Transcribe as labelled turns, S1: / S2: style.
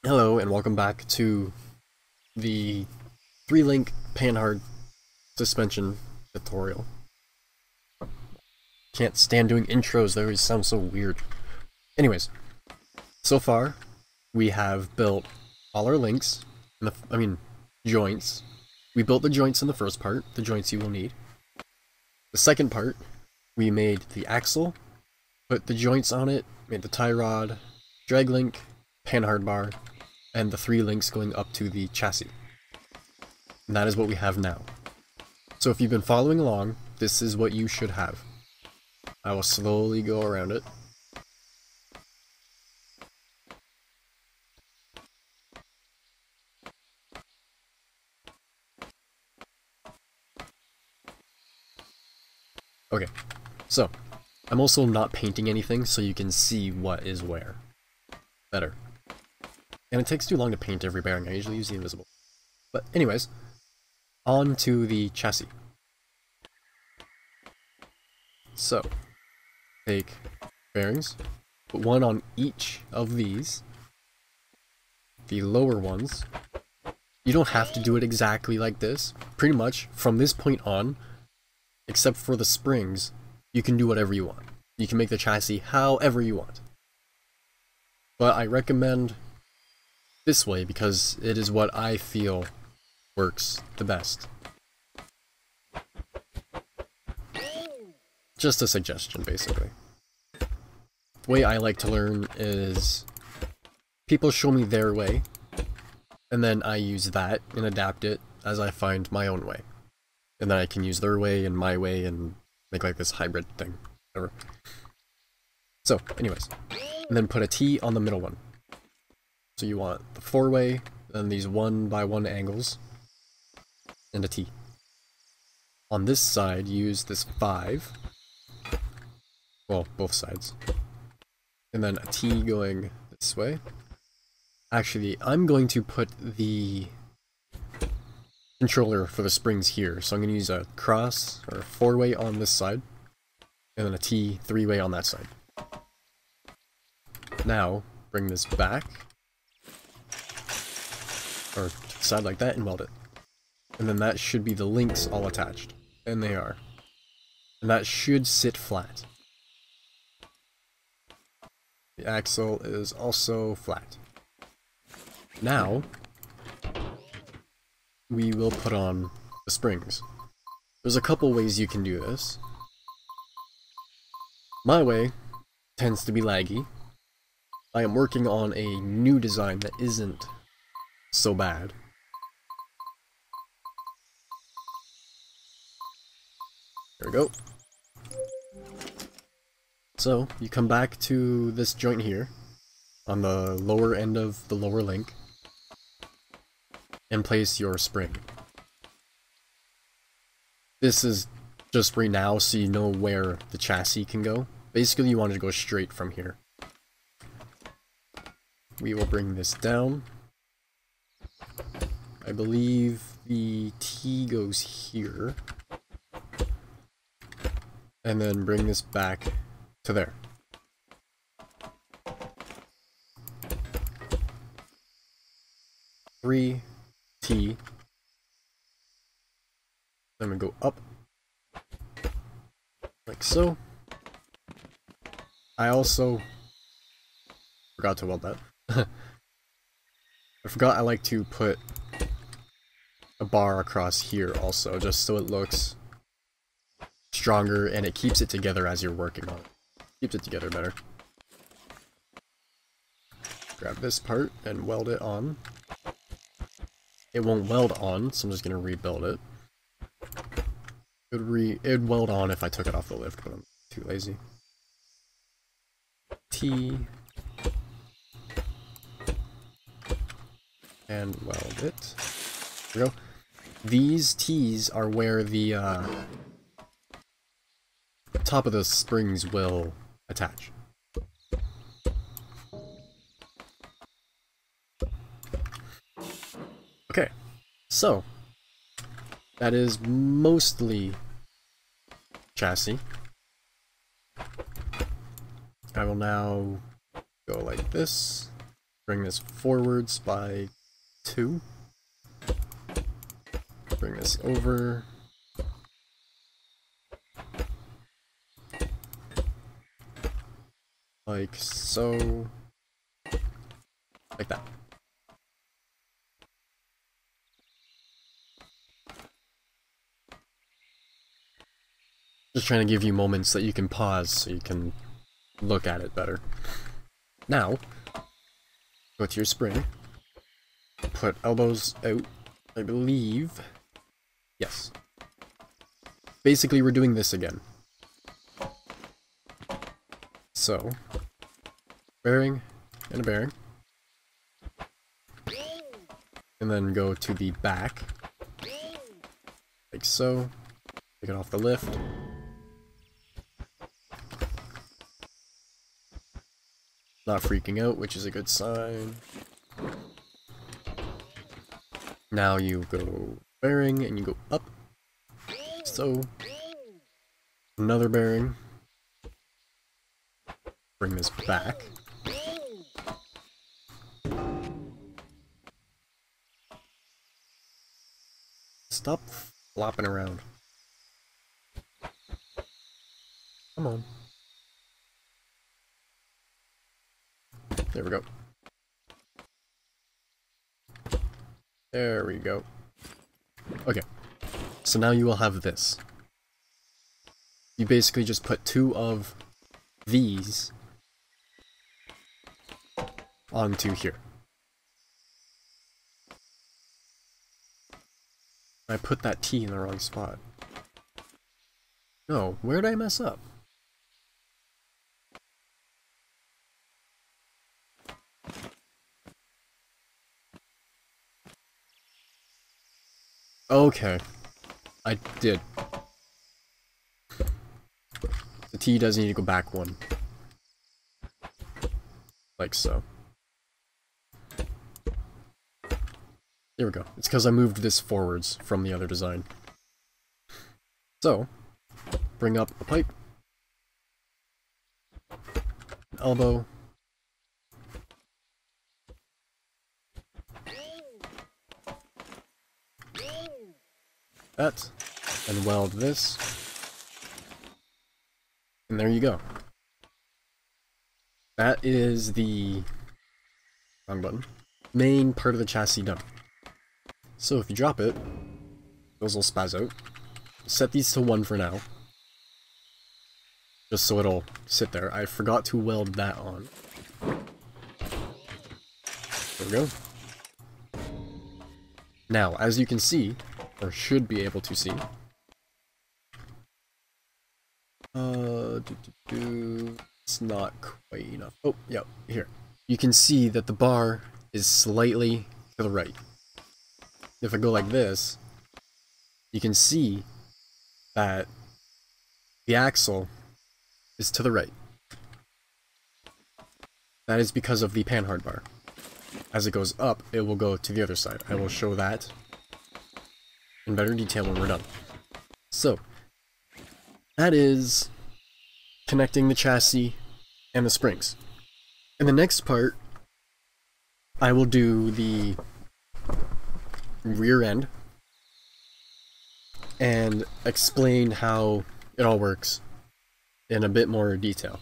S1: Hello and welcome back to the 3-link Panhard suspension tutorial. Can't stand doing intros, they always sound so weird. Anyways, so far we have built all our links, joints. We built the joints in the first part, the joints you will need. The second part, we made the axle, put the joints on it, made the tie rod, drag link, Panhard bar, and the 3 links going up to the chassis. And that is what we have now. So if you've been following along, this is what you should have. I will slowly go around it. Okay, so I'm also not painting anything so you can see what is where better. And it takes too long to paint every bearing. I usually use the invisible. But anyways, on to the chassis. So, take bearings, put one on each of these, the lower ones. You don't have to do it exactly like this. Pretty much, from this point on, except for the springs, you can do whatever you want. You can make the chassis however you want. But I recommend this way because it is what I feel works the best. Just a suggestion, basically. The way I like to learn is people show me their way, and then I use that and adapt it as I find my own way. And then I can use their way and my way and make like this hybrid thing. Whatever. So, anyways. And then put a T on the middle one. So you want the 4-way, then these 1x1 angles, and a T. On this side, use this 5. Well, both sides. And then a T going this way. Actually, I'm going to put the controller for the springs here. So I'm going to use a cross, or 4-way on this side, and then a T 3-way on that side. Now, bring this back, or to the side like that, and weld it. And then that should be the links all attached. And they are. And that should sit flat. The axle is also flat. Now, we will put on the springs. There's a couple ways you can do this. My way tends to be laggy. I am working on a new design that isn't so bad. There we go. So, you come back to this joint here, on the lower end of the lower link, and place your spring. This is just right now so you know where the chassis can go. Basically you want it to go straight from here. We will bring this down. I believe the T goes here. And then bring this back to there. Three T. Then we go up. Like so. I also forgot to weld that. I forgot I like to put a bar across here also, just so it looks stronger and it keeps it together as you're working on it. Keeps it together better. Grab this part and weld it on. It won't weld on, so I'm just gonna rebuild it. It would weld on if I took it off the lift, but I'm too lazy. T. And weld it. There we go. These T's are where the top of the springs will attach. Okay, so that is mostly chassis. I will now go like this, bring this forwards by 2, bring this over, like so, like that. Just trying to give you moments that you can pause so you can look at it better. Now, go to your spring, put elbows out, I believe. Yes. Basically, we're doing this again. So, bearing and a bearing. And then go to the back, like so. Take it off the lift. Not freaking out, which is a good sign. Now you go bearing and you go up. So, another bearing. Bring this back. Stop flopping around. Come on. There we go. There we go. Okay. So now you will have this. You basically just put 2 of these onto here. I put that T in the wrong spot. No, where did I mess up? Okay, I did. The T does need to go back 1. Like so. There we go. It's because I moved this forwards from the other design. So, bring up a pipe, an elbow, that, and weld this, and there you go. That is the wrong button. Main part of the chassis done. So if you drop it, those will spaz out. Set these to 1 for now, just so it'll sit there. I forgot to weld that on. There we go. Now, as you can see, or should be able to see, it's not quite enough. Oh, yeah, here. You can see that the bar is slightly to the right. If I go like this, you can see that the axle is to the right. That is because of the Panhard bar. As it goes up, it will go to the other side. I will show that in better detail when we're done. So, that is connecting the chassis and the springs. In the next part, I will do the rear end and explain how it all works in a bit more detail.